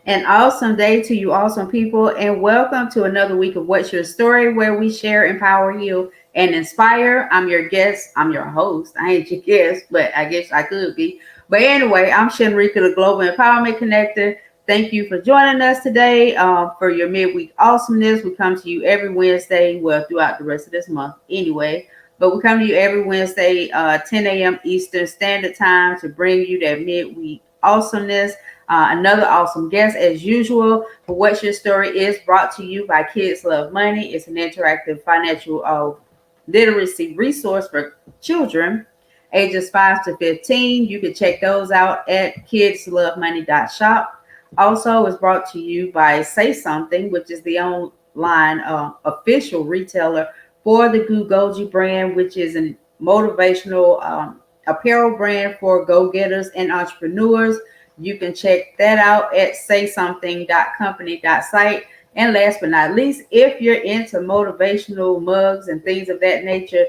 An awesome day to you, awesome people, and welcome to another week of What's Your Story, where we share, empower, heal, and inspire. I'm your guest. I'm your host. I ain't your guest, but I guess I could be. But anyway, I'm Shenrika, the Global Empowerment Connector. Thank you for joining us today for your midweek awesomeness. We come to you every Wednesday, well, throughout the rest of this month anyway. But we come to you every Wednesday, 10 a.m. Eastern Standard Time to bring you that midweek awesomeness. Another awesome guest, as usual. For What's Your Story is brought to you by Kids Love Money. It's an interactive financial literacy resource for children ages 5 to 15. You can check those out at kidslovemoney.shop. Also, it's brought to you by Say Something, which is the online official retailer for the Gugoji brand, which is a motivational apparel brand for go-getters and entrepreneurs. You can check that out at saysomething.company.site. And last but not least, if you're into motivational mugs and things of that nature,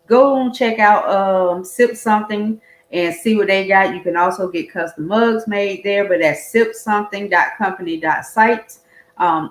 go and check out Sip Something and see what they got. You can also get custom mugs made there, but that's sipsomething.company.site.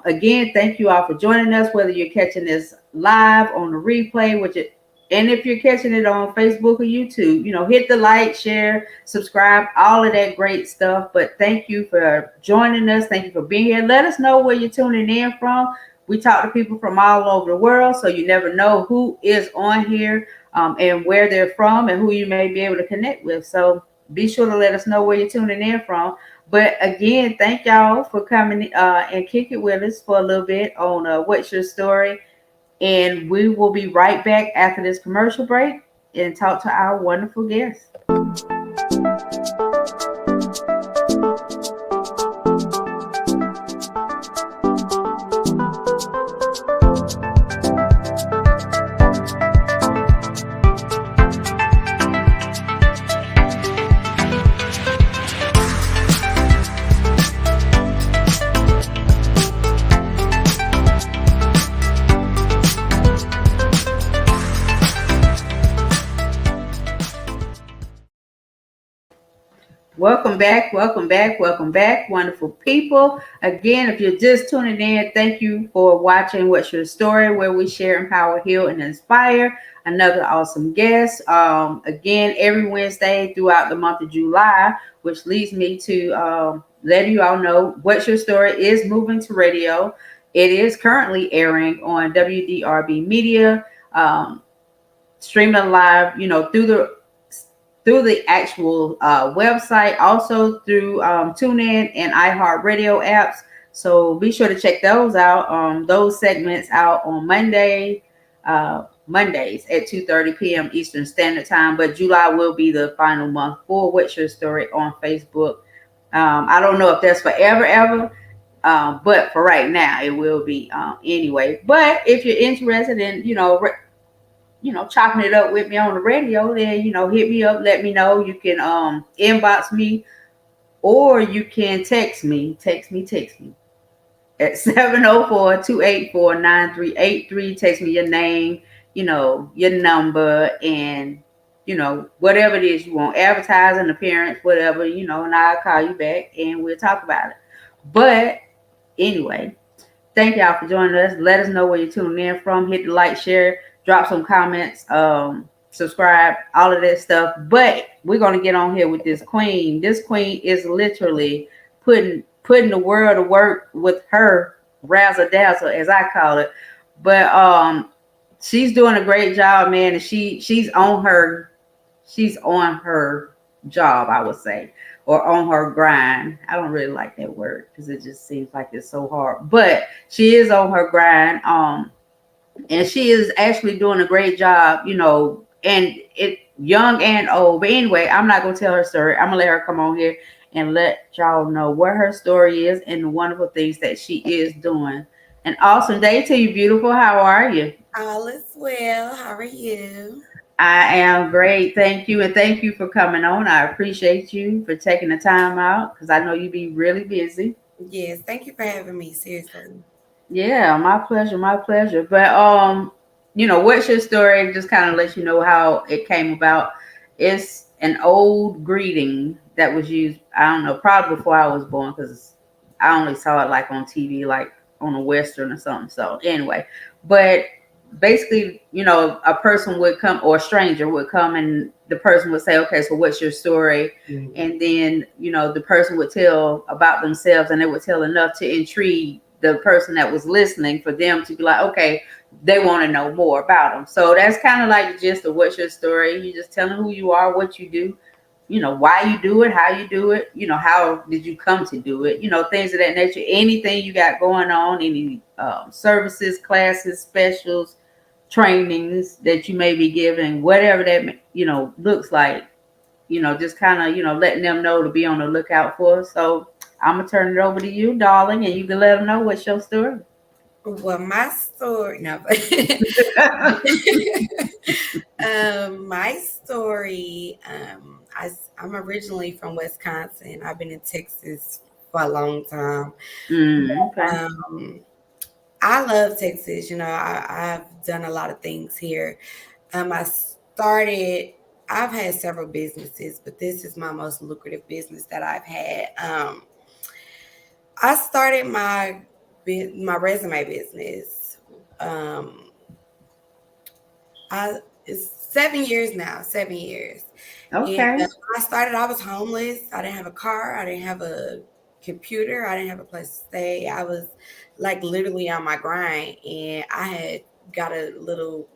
Again, thank you all for joining us, whether you're catching this live on the replay, and if you're catching it on Facebook or YouTube, hit the like, share, subscribe, all of that great stuff. But thank you for joining us. Thank you for being here. Let us know where you're tuning in from. We talk to people from all over the world, so you never know who is on here and where they're from and who you may be able to connect with. So be sure to let us know where you're tuning in from. But again, thank y'all for coming and kick it with us for a little bit on What's Your Story. And we will be right back after this commercial break and talk to our wonderful guest. Welcome back, wonderful people. Again, if you're just tuning in, thank you for watching What's Your Story, where we share, empower, heal, and inspire. Another awesome guest. Again, every Wednesday throughout the month of July, which leads me to letting you all know What's Your Story is moving to radio. It is currently airing on WDRB Media, streaming live, through the actual website, also through TuneIn and iHeartRadio apps. So be sure to check those out. Those segments out on Mondays at 2:30 p.m. Eastern Standard Time. But July will be the final month for What's Your Story on Facebook. I don't know if that's forever, ever. But for right now, it will be anyway. But if you're interested in, chopping it up with me on the radio, then, hit me up, let me know. You can inbox me, or you can text me at 704-284-9383. Text me your name, your number, and, whatever it is you want, advertising, appearance, whatever, and I'll call you back and we'll talk about it. But anyway, thank y'all for joining us. Let us know where you're tuning in from. Hit the like, share, drop some comments, subscribe, all of that stuff. But we're going to get on here with this queen. This queen is literally putting the world to work with her razzle dazzle, as I call it. But she's doing a great job, man. And she's on her job, I would say, or on her grind. I don't really like that word because it just seems like it's so hard. But she is on her grind. And she is actually doing a great job, and it young and old. But anyway, I'm not gonna tell her story. I'm gonna let her come on here and let y'all know what her story is and the wonderful things that she is doing. An awesome day to you, beautiful. How are you? All is well. How are you? I am great. Thank you. And thank you for coming on. I appreciate you for taking the time out because I know you be really busy. Yes, thank you for having me. Seriously. Yeah, my pleasure, my pleasure. But what's your story? Just kind of let you know how it came about. It's an old greeting that was used, I don't know, probably before I was born, because I only saw it like on TV, like on a Western or something. So anyway, but basically, a person would come or a stranger would come and the person would say, okay, so what's your story? And then, the person would tell about themselves and they would tell enough to intrigue the person that was listening for them to be like, okay, they want to know more about them. So that's kind of like the gist of what's your story. You just telling who you are, what you do, why you do it, how you do it, how did you come to do it, things of that nature. Anything you got going on, any services, classes, specials, trainings that you may be giving, whatever that, looks like, just kind of, letting them know to be on the lookout for. So I'm going to turn it over to you, darling, and you can let them know what's your story. Well, my story, no, my story, I'm originally from Wisconsin. I've been in Texas for a long time. Okay. I love Texas. I've done a lot of things here. I've had several businesses, but this is my most lucrative business that I've had. I started my resume business. It's 7 years now, 7 years. And Okay. when I started, I was homeless. I didn't have a car. I didn't have a computer. I didn't have a place to stay. I was like literally on my grind, and I had got a little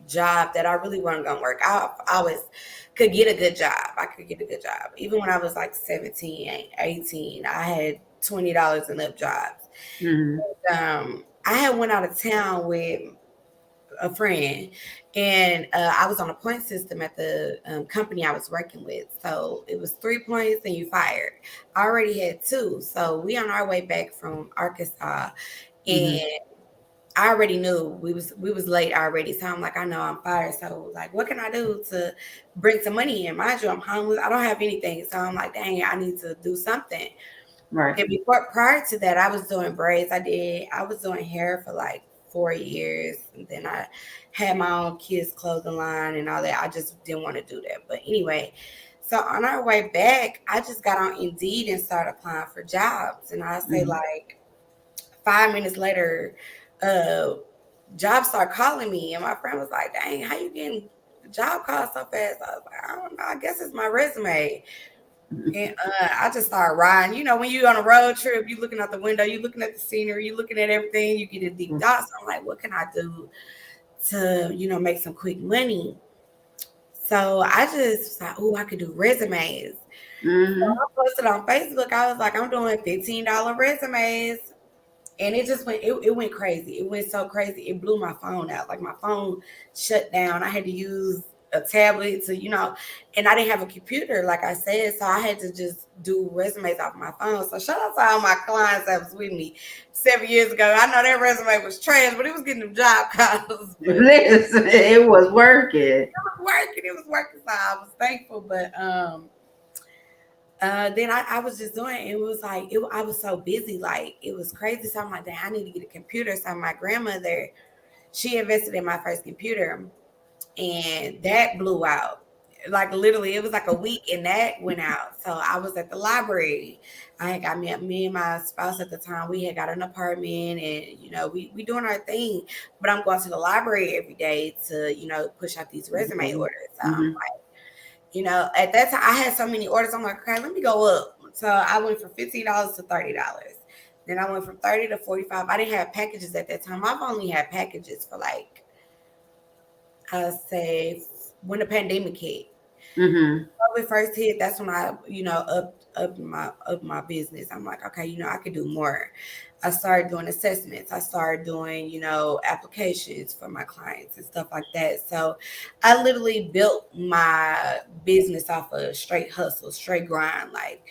job that I really wasn't gonna work. I always could get a good job. I could get a good job. Even when I was like 17, 18, I had $20 and up jobs. Mm-hmm. I had went out of town with a friend, and I was on a point system at the company I was working with. So it was 3 points and you fired. I already had two, so we on our way back from Arkansas, Mm-hmm. and I already knew we was late already. So I'm like, I know I'm fired. So like, what can I do to bring some money in? Mind you, I'm homeless. I don't have anything. So I'm like, dang, I need to do something. Right. And prior to that, I was doing braids. I was doing hair for like 4 years. And then I had my own kids' clothing line and all that. I just didn't want to do that. But anyway, so on our way back, I just got on Indeed and started applying for jobs. And I say Mm-hmm. like 5 minutes later, uh, jobs start calling me. And my friend was like, dang, how you getting job calls so fast? I was like, I don't know. I guess it's my resume. And I just started riding. When you're on a road trip, you looking out the window, you looking at the scenery, you looking at everything, you get a deep thoughts. I'm like, what can I do to, make some quick money? So I just thought, oh, I could do resumes. So Mm-hmm. I posted on Facebook. I was like, I'm doing $15 resumes. And it just it went crazy. It went so crazy. It blew my phone out. Like my phone shut down. I had to use a tablet to, and I didn't have a computer, like I said. So I had to just do resumes off my phone. So shout out to all my clients that was with me 7 years ago. I know that resume was trash, but it was getting them job calls. But Listen, it was working. it was working. It was working. So I was thankful. But then I was just doing it. It was like I was so busy, like it was crazy. So I'm like, dang, I need to get a computer. So my grandmother, she invested in my first computer, and that blew out. Like literally, it was like a week, and that went out. So I was at the library. I had got me and my spouse at the time. We had got an apartment, and we doing our thing. But I'm going to the library every day to push out these resume orders. So I'm Mm-hmm. like, at that time I had so many orders. I'm like, okay, let me go up. So I went from $15 to $30. Then I went from 30 to 45. I didn't have packages at that time. I've only had packages for like, I say, when the pandemic hit. Mm-hmm. When it first hit, that's when I, up my business. I'm like, okay, I could do more. I started doing assessments. I started doing, applications for my clients and stuff like that. So I literally built my business off of straight hustle, straight grind. Like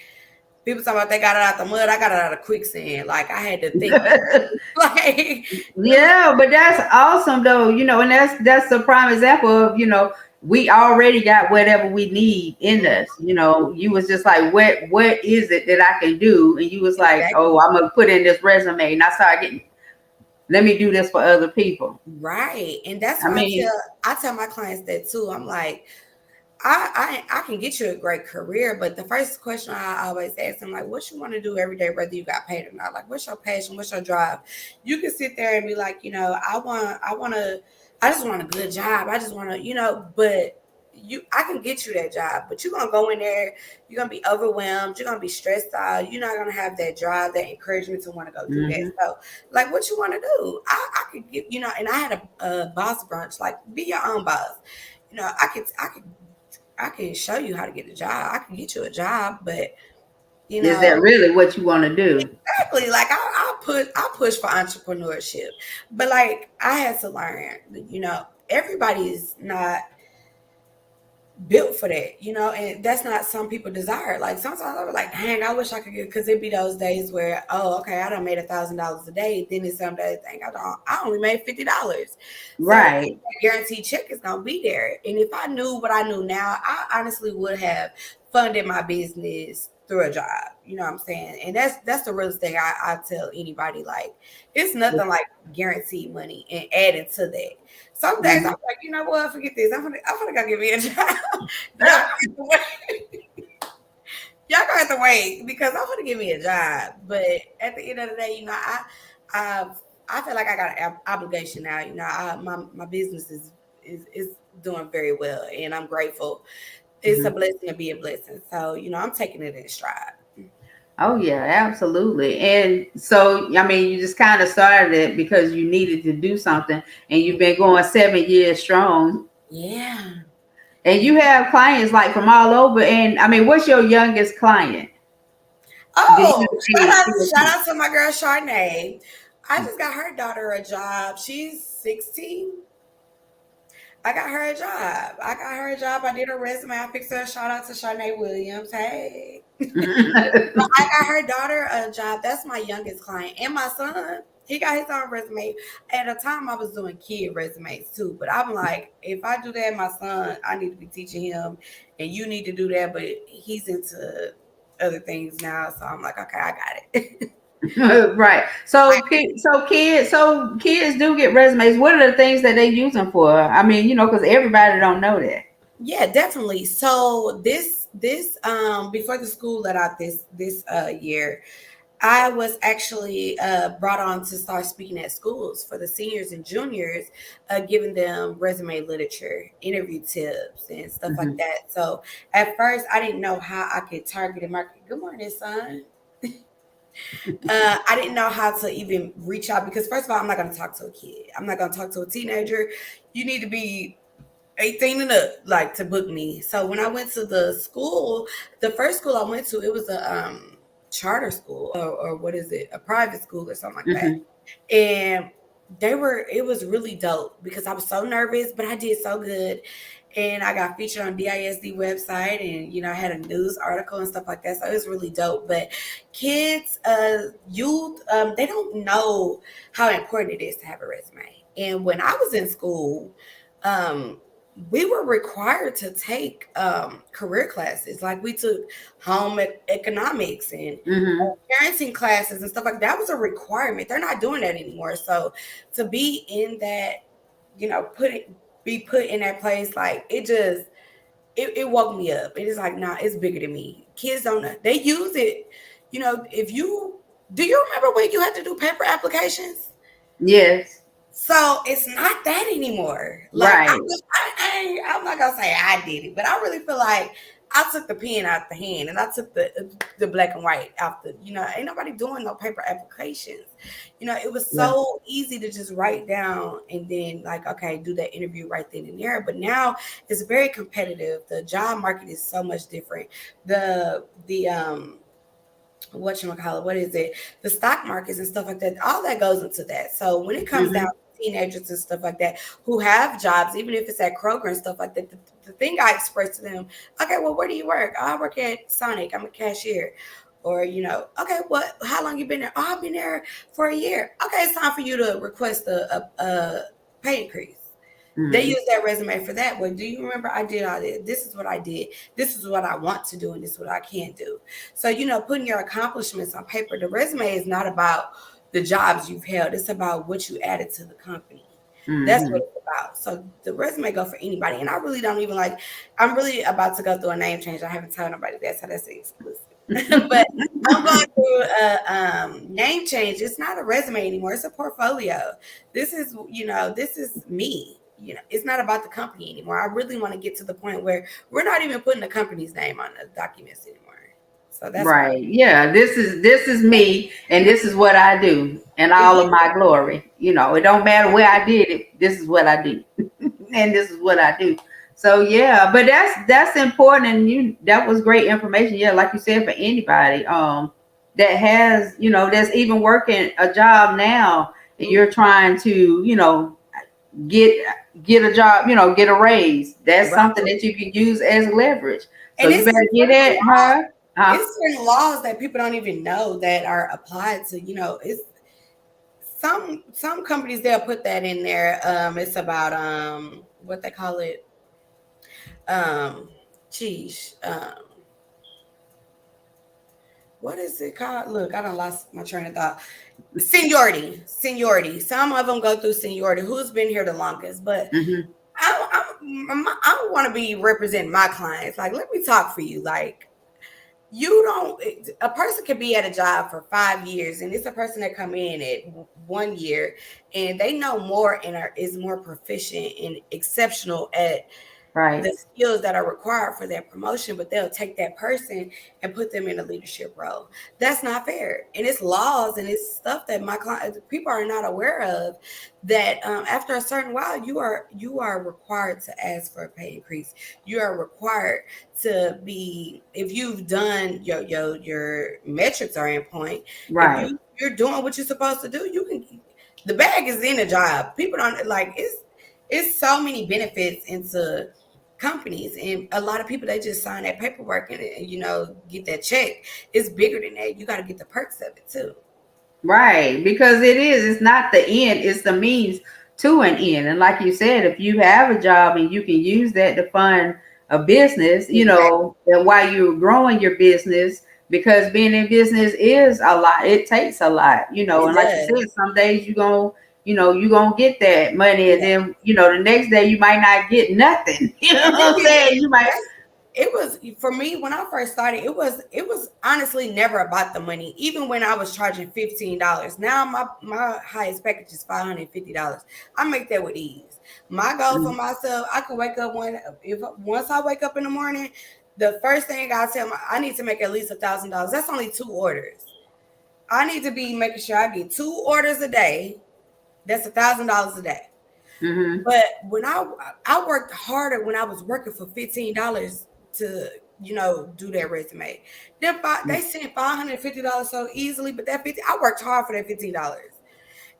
people talk about they got it out the mud. I got it out of quicksand. Like I had to think like really. Yeah, but that's awesome though, and that's a prime example of, we already got whatever we need in us. You was just like, what is it that I can do? And you was like, oh, Exactly. I'm gonna put in this resume, and I started getting, let me do this for other people. Right. And that's I why mean, I tell my clients that too. I'm like, I can get you a great career, but the first question I always ask them, like, what you want to do every day, whether you got paid or not? Like, what's your passion? What's your drive? You can sit there and be like, I just want a good job. I just want to, but I can get you that job, but you're gonna go in there, you're gonna be overwhelmed, you're gonna be stressed out, you're not gonna have that drive, that encouragement to want to go do that. Mm-hmm. So, like, what you want to do? I could get, and I had a boss brunch, like, be your own boss. I can show you how to get a job. I can get you a job, but you Is that know, really what you want to do? exactly. Like I push for entrepreneurship, but like I had to learn. Everybody's not built for that, and that's not some people desire. Like sometimes I was like, dang, I wish I could get, because it'd be those days where, oh, okay, I done made $1,000 a day. Then it's some days think I only made $50. So Right. guaranteed check is gonna be there. And if I knew what I knew now, I honestly would have funded my business through a job. You know what I'm saying? And that's the realest thing I tell anybody. Like, it's nothing like guaranteed money and adding to that. Some days I'm Mm-hmm. like, you know what? Forget this. I'm gonna go get me a job. Y'all gonna have to wait. Y'all gonna have to wait because I'm gonna give me a job. But at the end of the day, I I feel like I got an obligation now. My business is doing very well, and I'm grateful. It's a Mm-hmm. blessing to be a blessing. So I'm taking it in stride. Oh yeah, absolutely. And so, I mean, you just kind of started it because you needed to do something, and you've been going 7 years strong. Yeah. And you have clients like from all over. And I mean, what's your youngest client? Do you Oh, have any? shout out to my girl Charnay. I just got her daughter a job. She's 16. I got her a job. I did her resume. I fixed her. Shout out to Charnay Williams. Hey. But I got her daughter a job. That's my youngest client. And my son, he got his own resume. At the time, I was doing kid resumes too. But I'm like, if I do that, my son, I need to be teaching him. And you need to do that. But he's into other things now. So I'm like, okay, I got it. Right. So kids do get resumes. What are the things that they use them for? I mean, because everybody don't know that. Yeah, definitely. So this before the school let out this year, I was actually brought on to start speaking at schools for the seniors and juniors, giving them resume literature, interview tips, and stuff like Hmm. that. So at first, I didn't know how I could target and market. Good morning, son. I didn't know how to even reach out because first of all, I'm not going to talk to a kid. I'm not going to talk to a teenager. You need to be 18 and up, like, to book me. So when I went to the school, the first school I went to, it was a charter school, or what is it, a private school or something like that. Hmm. And it was really dope because I was so nervous, but I did so good. And I got featured on DISD website, and I had a news article and stuff like that. So it was really dope. But kids, youth, they don't know how important it is to have a resume. And when I was in school, um, we were required to take career classes. Like, we took home economics and Hmm. parenting classes and stuff like that. That was a requirement. They're not doing that anymore. So to be in that, be put in that place, like, it woke me up. It is like, nah, it's bigger than me. Kids don't know. They use it. If you do, you remember when you had to do paper applications? Yes. So it's not that anymore. Like, Right. I'm not gonna say I did it, but I really feel like I took the pen out the hand and I took the black and white out the. Ain't nobody doing no paper applications. It was Yeah. so easy to just write down and then, like, okay, do that interview right then and there. But now it's very competitive. The job market is so much different. The whatchamacallit, what is it? The stock markets and stuff like that, all that goes into that. So when it comes down Hmm. to teenagers and stuff like that who have jobs, even if it's at Kroger and stuff like that, the thing I express to them, okay, well, where do you work? Oh, I work at Sonic. I'm a cashier. Or, okay, how long you been there? Oh, I've been there for a year. Okay, it's time for you to request a pay increase. They Hmm. use that resume for that. Well, do you remember I did all this? This is what I did. This is what I want to do, and this is what I can't do. So, putting your accomplishments on paper. The resume is not about the jobs you've held. It's about what you added to the company. That's what Mm-hmm. it's about. So the resume go for anybody. And I really don't even like, I'm really about to go through a name change. I haven't told nobody that, so that's exclusive. But I'm going through a name change. It's not a resume anymore. It's a portfolio. This is, this is me. It's not about the company anymore. I really want to get to the point where we're not even putting the company's name on the documents anymore. So that's where Right. Yeah. This is me, and this is what I do, and all of my glory. It don't matter where I did it. This is what I do, and this is what I do. So yeah, but that's important, and that was great information. Yeah, like you said, for anybody that has that's even working a job now, and you're trying to get get a job, get a raise. That's right. something that you can use as leverage. So And you better get it, huh? Huh? it's certain laws that people don't even know that are applied to, it's some companies they'll put that in there. It's about what they call it. Um geez, what is it called? Look, I don't lost my train of thought. Seniority. Some of them go through seniority. Who's been here the longest? But Hmm. I want to be representing my clients. Like, let me talk for you. Like, you don't. A person could be at a job for 5 years, and it's a person that come in at 1 year, and they know more and is more proficient and exceptional at Right. the skills that are required for that promotion, but they'll take that person and put them in a leadership role. That's not fair. And it's laws and it's stuff that my clients, people are not aware of, that after a certain while, you are required to ask for a pay increase. You are required to be, if you've done your metrics are in point, if Right. you're doing what you're supposed to do, you can, the bag is in a job. People don't like, it's so many benefits into companies, and a lot of people, they just sign that paperwork and get that check. It's bigger than that. You got to get the perks of it too. Right. Because it's not the end, it's the means to an end. And like you said, if you have a job and you can use that to fund a business, Exactly. and while you're growing your business, because being in business is a lot, it takes a lot, It and like you said, does. some days you're gonna get that money, and Yeah. then the next day you might not get nothing. You know And what I'm saying? You might. it was for me when I first started. It was honestly never about the money. Even when I was charging $15, now my highest package is $550. I make that with ease. My goal for Mhm. myself, I can wake up once I wake up in the morning, the first thing I tell I need to make at least $1,000. That's only 2 orders. I need to be making sure I get 2 orders a day. That's $1,000 a day. Mhm. But when I worked harder when I was working for $15 to do that resume. They sent $550 so easily, but that 50 I worked hard for that $15.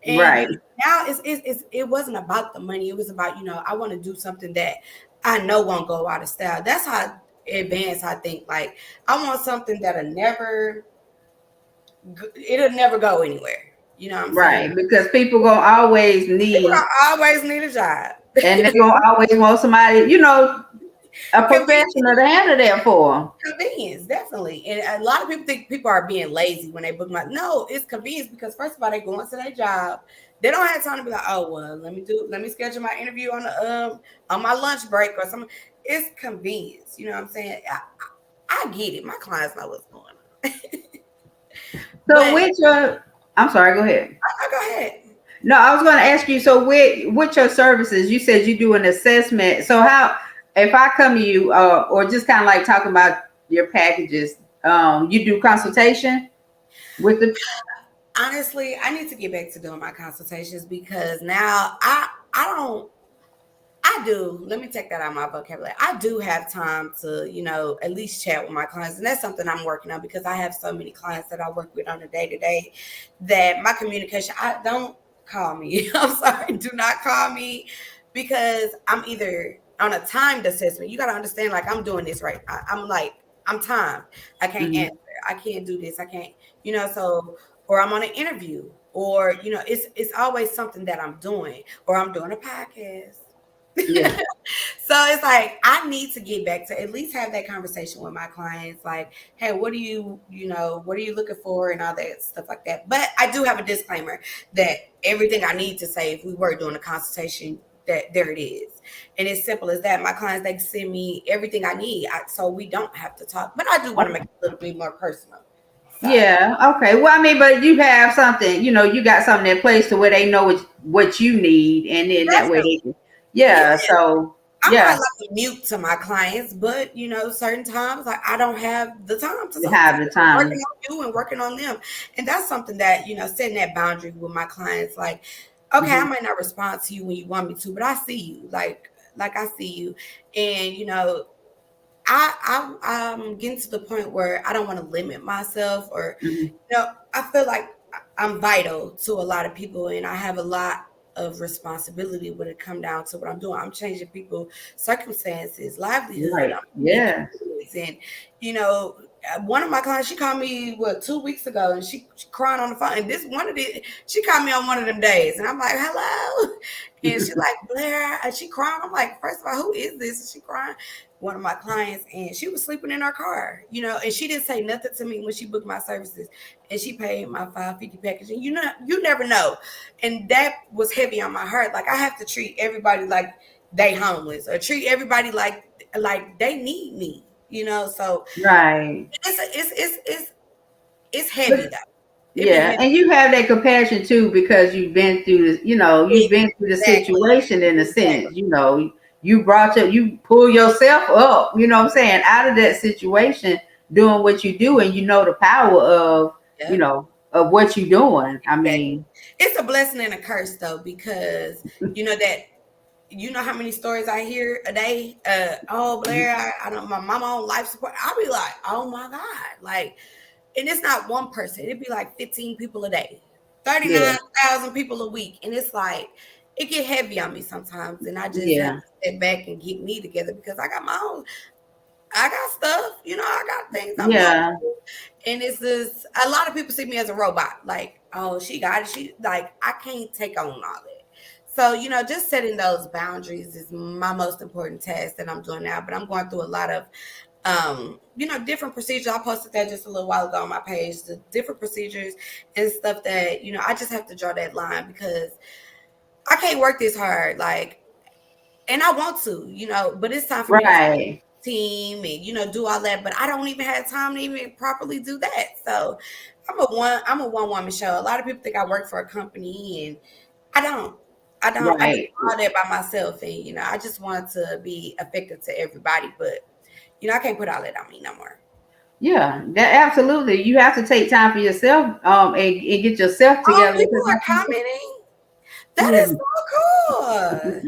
And Right. now it wasn't about the money. It was about I want to do something that I know won't go out of style. That's how advanced I think. Like, I want something it'll never go anywhere. You know what I'm saying? Right. Because people gonna always People need, don't always need a job. and they're gonna always want somebody, a professional Convenience. to handle that for them. Convenience, definitely. And a lot of people think people are being lazy when they book my. No, it's convenience because first of all, they go into their job. They don't have time to be like, oh well, let me schedule my interview on my lunch break or something. It's convenience. You know what I'm saying? I get it. My clients know what's going on. So But with your, I'm sorry, go ahead. go ahead. No, I was going to ask you. So with your services, you said you do an assessment. So how, if I come to you, or just kind of like talking about your packages, you do consultation with the. Honestly, I need to get back to doing my consultations because now I don't. I do. Let me take that out of my vocabulary. I do have time to, at least chat with my clients. And that's something I'm working on because I have so many clients that I work with on a day to day that my communication, I don't call me. I'm sorry. Do not call me because I'm either on a timed assessment. You got to understand, like, I'm doing this right. I'm timed. I can't Mhm. answer. I can't do this. I can't, so, or I'm on an interview or, it's always something that I'm doing or I'm doing a podcast. Yeah. So it's like I need to get back to at least have that conversation with my clients. Like, hey, what do what are you looking for and all that stuff like that. But I do have a disclaimer that everything I need to say if we were doing a consultation, that there it is. And it's simple as that. My clients, they send me everything I need, so we don't have to talk. But I do want to make it a little bit more personal. So Yeah. Okay. Well, I mean, but you have something, you got something in place to where they know what you need, and then that way they definitely, can. yeah. Yeah. So I'm not yeah, like a mute to my clients, but certain times like I don't have the time to you talk to have you. the I'm working time. on you and working on them. And that's something that, setting that boundary with my clients, like, okay, I Hmm. might not respond to you when you want me to, but I see you. Like I see you. And I'm getting to the point where I don't want to limit myself or Hmm. I feel like I'm vital to a lot of people and I have a lot of responsibility when it come down to what I'm doing. I'm changing people's circumstances, livelihood. Right. I'm making Yeah. moves. And, you know, one of my clients, she called me, 2 weeks ago and she crying on the phone. And she called me on one of them days. And I'm like, hello. And she like, Blaire, and she crying. I'm like, first of all, who is this? And she crying. One of my clients, and she was sleeping in her car, and she didn't say nothing to me when she booked my services, and she paid my $550 package. And you never know, and that was heavy on my heart. Like I have to treat everybody like they homeless, or treat everybody like they need me. So Right. it's heavy though. It be Yeah, heavy. and you have that compassion too because you've been through this, you've been through the Exactly. situation in a sense, Exactly. you pull yourself up, what I'm saying, out of that situation, doing what you do, and you know the power of, Yep. of what you're doing. I Exactly. mean, It's a blessing and a curse though, because that how many stories I hear a day? Oh, Blaire, I don't. My mama on life support. I'll be like, oh my god, like, and it's not one person. It'd be like 15 people a day, yeah, 39,000 people a week, and it's like it get heavy on me sometimes, and I just have yeah, to step back and get me together because I got my own. I got stuff, I got things I'm going yeah, through. And it's just a lot of people see me as a robot. Like, oh, she got it. She like I can't take on all that. So, just setting those boundaries is my most important task that I'm doing now. But I'm going through a lot of different procedures. I posted that just a little while ago on my page, the different procedures and stuff that, I just have to draw that line because I can't work this hard. Like, and I want to, but it's time for me to right, team and do all that, but I don't even have time to even properly do that. So I'm a one woman show. A lot of people think I work for a company, and I don't. I do right. all that by myself, and I just want to be effective to everybody, but I can't put all that on me no more. Yeah, that absolutely. You have to take time for yourself, and get yourself Oh, together people because, are commenting. That is yeah. so cool.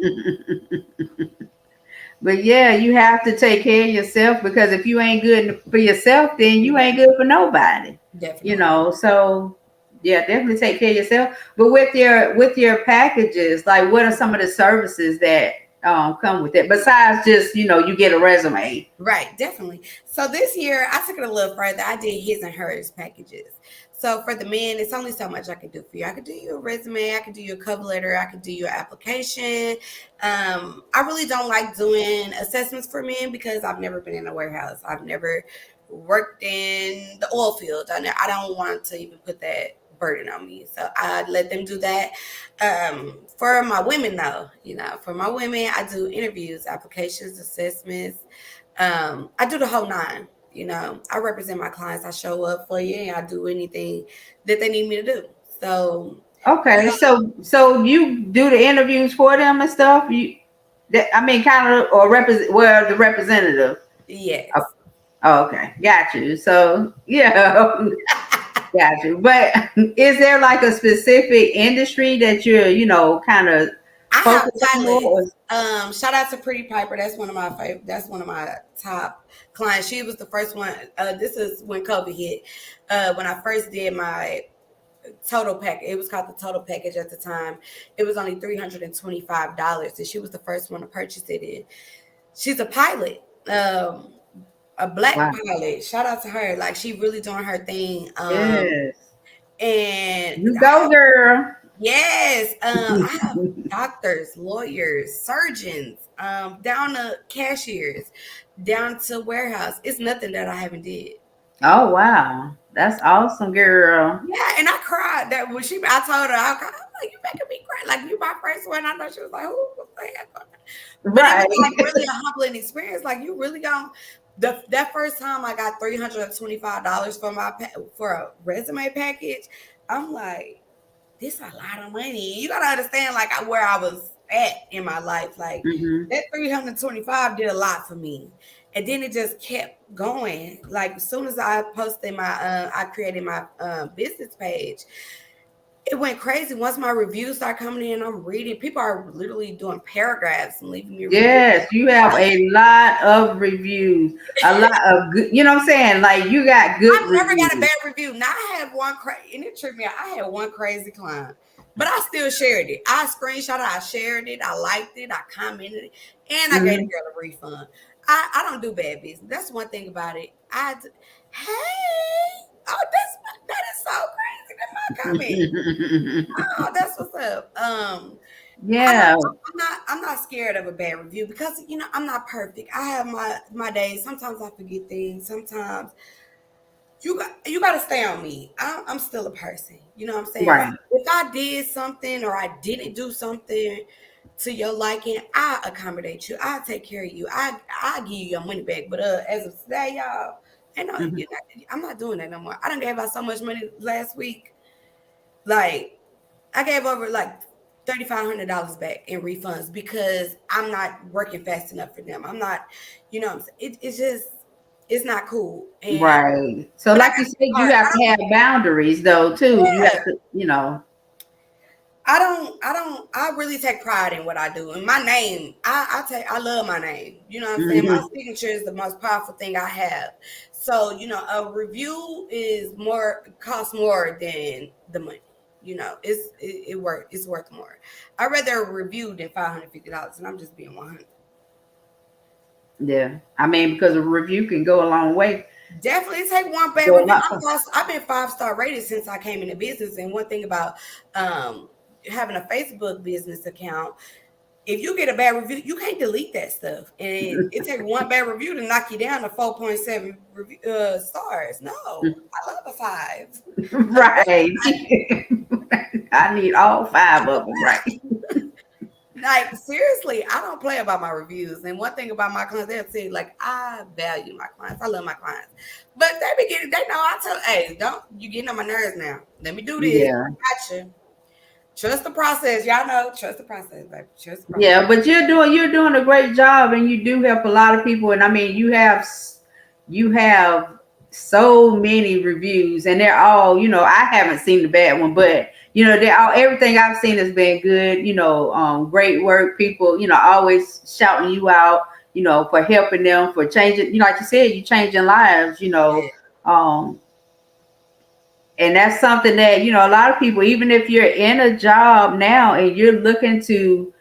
But yeah, you have to take care of yourself because if you ain't good for yourself, then you ain't good for nobody. Definitely. So yeah, definitely take care of yourself. But with your packages, like what are some of the services that come with it besides just you get a resume? Right, definitely. So this year I took it a little further. I did his and hers packages. So for the men, it's only so much I can do for you. I could do you a resume, I could do you a cover letter, I could do your application. I really don't like doing assessments for men because I've never been in a warehouse. I've never worked in the oil field. I don't want to even put that burden on me. So I let them do that. For my women though, for my women, I do interviews, applications, assessments. I do the whole nine. I represent my clients. I show up for you, and I do anything that they need me to do. So, Okay, so you do the interviews for them and stuff. I mean, kind of, or represent, well, the representative. Oh, yes, oh, okay, got you. So yeah, got you. But is there like a specific industry that you're, kind of I have focused on more? pilots. Shout out to Pretty Piper. That's one of my favorite. That's one of my top clients. She was the first one. This is when COVID hit. When I first did my total pack, it was called the total package at the time. It was only $325, and she was the first one to purchase it. And she's a pilot. A black Wow. pilot. Shout out to her. Like she really doing her thing. Yes. And You go, girl. Yes. I have doctors, lawyers, surgeons, down to cashiers, down to warehouse. It's nothing that I haven't did. Oh wow, that's awesome, girl. Yeah, and I cried that when I told her, I cried. I'm like, you making me cry. Like, you my first one. I know she was like, who was that? But it was Right. like really a humbling experience. Like, you really going that first time I got $325 for for a resume package. I'm like, this a lot of money. You gotta understand like where I was at in my life. Like Hmm. that 325 did a lot for me. And then it just kept going. Like as soon as I posted I created my business page, it went crazy. Once my reviews start coming in, I'm reading. People are literally doing paragraphs and leaving me reviews. Yes, you have a lot of reviews, a lot of good. You know what I'm saying? Like you got good I've never got a reviews. bad review. Now I had one crazy, and it tripped me out. I had one crazy client, but I still shared it. I screenshot it, I shared it, I liked it, I commented it, and I gave the Hmm. girl a refund. I don't do bad business. That's one thing about it. Hey, oh, that is so crazy. That's my comment. Oh, that's what's up. I don't, Yeah, I'm not scared of a bad review because I'm not perfect. I have my days. Sometimes I forget things. Sometimes you got to stay on me. I'm still a person. You know what I'm saying? right. If I did something or I didn't do something to your liking, I accommodate you. I take care of you. I give you your money back. But as of today, y'all, ain't no, Hmm. I'm not doing that no more. I done gave out so much money last week. Like I gave over like $3,500 back in refunds because I'm not working fast enough for them. I'm not, what I'm saying? It's just it's not cool. And Right. So, when I like got you to said, the you part, have to have boundaries, though, too. You yeah, have to, you know. I really take pride in what I do. And my name, I love my name. You know what I'm saying? My Hmm. signature is the most powerful thing I have. So, a review costs more than the money. It's worth more. I'd rather a review than $550, and I'm just being 100. Yeah. I mean, because a review can go a long way. Definitely take one bad Go a review. lot. I've been 5-star rated since I came into business. And one thing about having a Facebook business account, if you get a bad review, you can't delete that stuff. And it takes one bad review to knock you down to 4.7 stars. No, I love a 5. Right. I need all five of them, right? Like seriously, I don't play about my reviews. And one thing about my clients, they'll say like I value my clients. I love my clients, but they know I tell, hey, don't you getting on my nerves now? Let me do this. Yeah. Gotcha. Trust the process. Y'all know, trust the process, baby. Trust the process. Yeah, but you're doing a great job, and you do help a lot of people. And I mean, you have so many reviews, and they're all, I haven't seen the bad one, but they're all, everything I've seen has been good. Great work. People, always shouting you out. For helping them, for changing. Like you said, you changing lives. Yeah. Um, and that's something that a lot of people, even if you're in a job now and you're looking to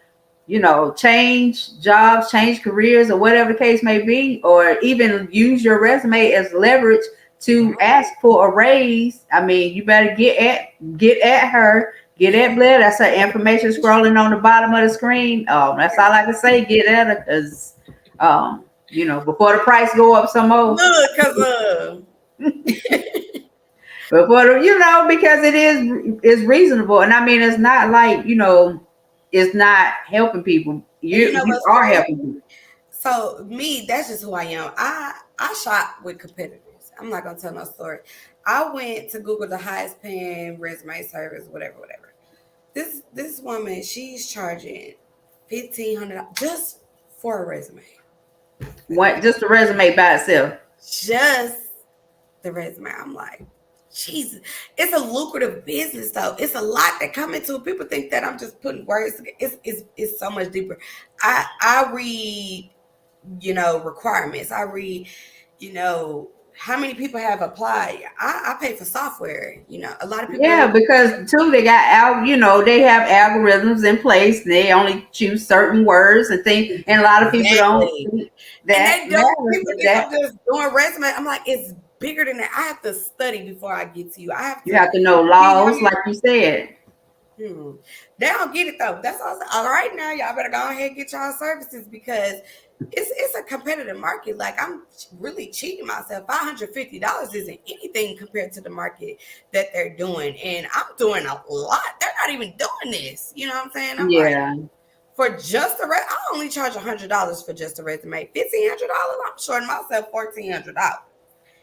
change jobs, change careers, or whatever the case may be, or even use your resume as leverage to Right. ask for a raise. I mean, you better get at her, get at Blaire. That's her information scrolling on the bottom of the screen. That's all I can say. Get at her, because before the price go up some more. Look, cause Before because it's reasonable, and I mean, it's not like it's not helping people. and you You know you what's are helping crazy? people. So me, that's just who I am. I shop with competitors. I'm not gonna tell no story. I went to Google the highest paying resume service, whatever, whatever. This woman, she's charging $1,500 just for a resume. What, just the resume by itself? Just the resume. I'm like, Jesus, it's a lucrative business though. It's a lot that come into it. People think that I'm just putting words together. It's so much deeper. I read, requirements. I read, how many people have applied. I pay for software. A lot of people Yeah, don't. because too, they have algorithms in place. They only choose certain words and things, and a lot of people don't Exactly. think And that they don't. matters. People But think that I'm just doing resume. I'm like, it's bigger than that. I have to study before I get to you. I have you to have to know see how laws, you. like you said. Hmm. They don't get it though. That's all right now. Y'all better go ahead and get y'all services because it's a competitive market. Like I'm really cheating myself. $550 isn't anything compared to the market that they're doing, and I'm doing a lot. They're not even doing this. You know what I'm saying? I'm like, Yeah, for just I only charge $100 for just a resume. $1,500. I'm shorting myself $1,400.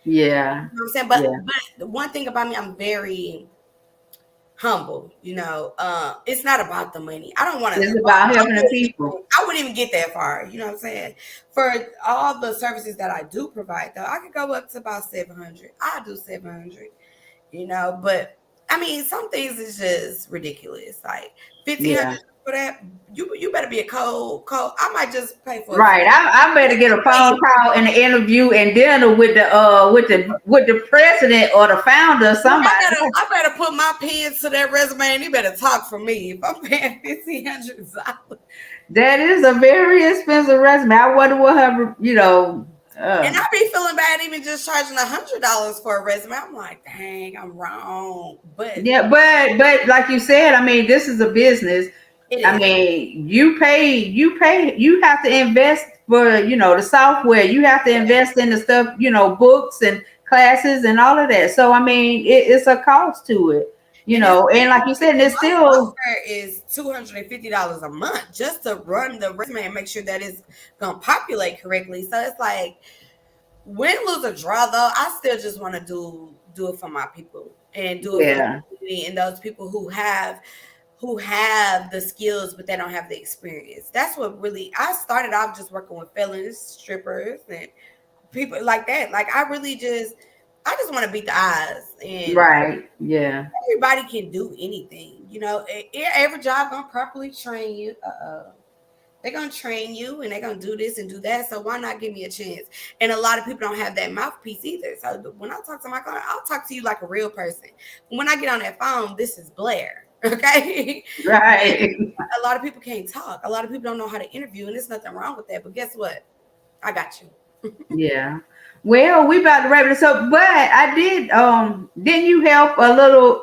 yeah, You know what I'm saying? yeah. But the one thing about me, I'm very humble. It's not about the money. I don't want to. It's about helping the people. I wouldn't even get that far. You know what I'm saying? For all the services that I do provide, though, I could go up to about 700. I do 700. But I mean, some things is just ridiculous. Like 1,500 Yeah. for that. You better be a cold. I might just pay for it. Right. I better get a phone call and an interview and dinner with the president or the founder or somebody. I better put my pens to that resume and you better talk for me. If I'm paying $1,500. That is a very expensive resume. I wonder what her, And I be feeling bad even just charging $100 for a resume. I'm like, dang, I'm wrong. But yeah, but like you said, I mean, this is a business. it I is. mean, you have to invest for, the software. You have to invest in the stuff, books and classes and all of that. So I mean, it's a cost to it, And it's and like you said, and it's my still software is $250 a month just to run the resume and make sure that it's gonna populate correctly. So it's like win, lose, or draw though, I still just want to do it for my people and do it for the yeah, community and those people who have the skills but they don't have the experience. That's what really I started off just working with felons, strippers, and people like that. Like I just want to beat the odds and right, yeah, everybody can do anything. Every job gonna properly train you. They're gonna train you and they're gonna do this and do that. So why not give me a chance? And a lot of people don't have that mouthpiece either. So when I talk to my client, I'll talk to you like a real person. When I get on that phone, this is Blaire. Okay. right. A lot of people can't talk. A lot of people don't know how to interview, and there's nothing wrong with that. But guess what? I got you. Yeah. Well, we about to wrap this up, but I did. Didn't you help a little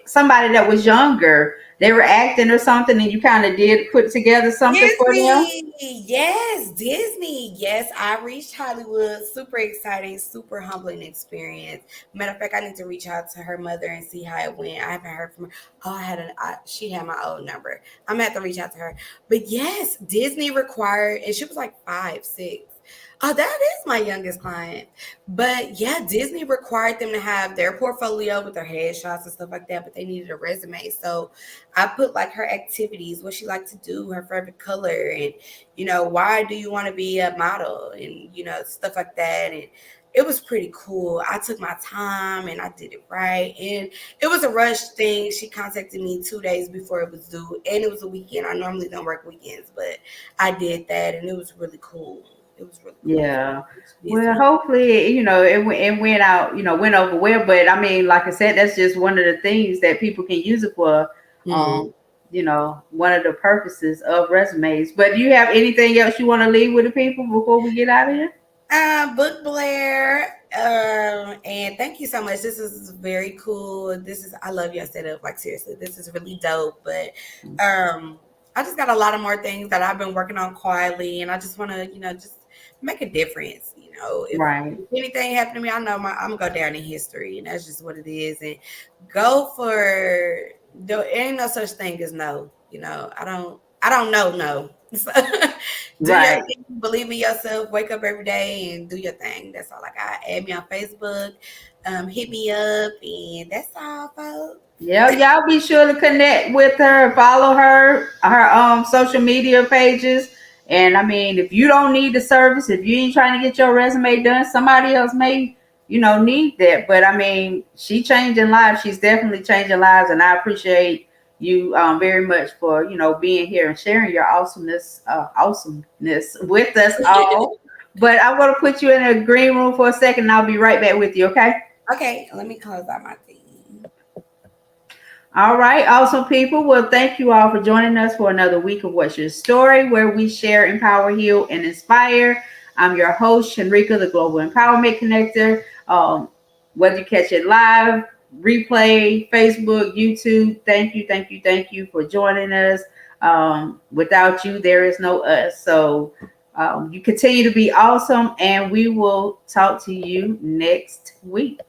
somebody that was younger? They were acting or something, and you kind of did put together something for them. Disney, yes, Disney, yes. I reached Hollywood. Super exciting, super humbling experience. Matter of fact, I need to reach out to her mother and see how it went. I haven't heard from her. Oh, she had my old number. I'm gonna have to reach out to her. But yes, Disney required, and she was like 5, 6. Oh, that is my youngest client. But yeah, Disney required them to have their portfolio with their headshots and stuff like that, but they needed a resume. So I put like her activities, what she liked to do, her favorite color, and why do you want to be a model, and stuff like that. And it was pretty cool. I took my time and I did it right. And it was a rush thing. She contacted me 2 days before it was due, and it was a weekend. I normally don't work weekends, but I did that, and it was really cool. It was really cool. Yeah. Well, Disney. hopefully, it went out, went over well. But I mean, like I said, that's just one of the things that people can use it for. Mhm. One of the purposes of resumes. But do you have anything else you want to leave with the people before we get out of here? Book Blaire. And thank you so much. This is very cool. I love your setup. Like seriously, this is really dope. But I just got a lot of more things that I've been working on quietly, and I just want to, just make a difference. If Right. anything happened to me, I know I'm gonna go down in history, and that's just what it is. And go for there ain't no such thing as no. I don't know no. So, do your Right. thing, believe in yourself, wake up every day and do your thing. That's all I got. Add me on Facebook, hit me up, and that's all, folks. Yeah, y'all be sure to connect with her, follow her social media pages. And I mean, if you don't need the service, if you ain't trying to get your resume done, somebody else may, need that. But I mean, she changing lives. She's definitely changing lives, and I appreciate you very much for being here and sharing your awesomeness with us all. But I'm gonna put you in a green room for a second, and I'll be right back with you. Okay. Okay, let me close out my thing. All right, awesome people. Well, thank you all for joining us for another week of What's Your Story, where we share, empower, heal, and inspire. I'm your host, Shanrika, the Global Empowerment Connector. Whether you catch it live replay, Facebook, YouTube. Thank you for joining us. Without you, there is no us. So you continue to be awesome, and we will talk to you next week.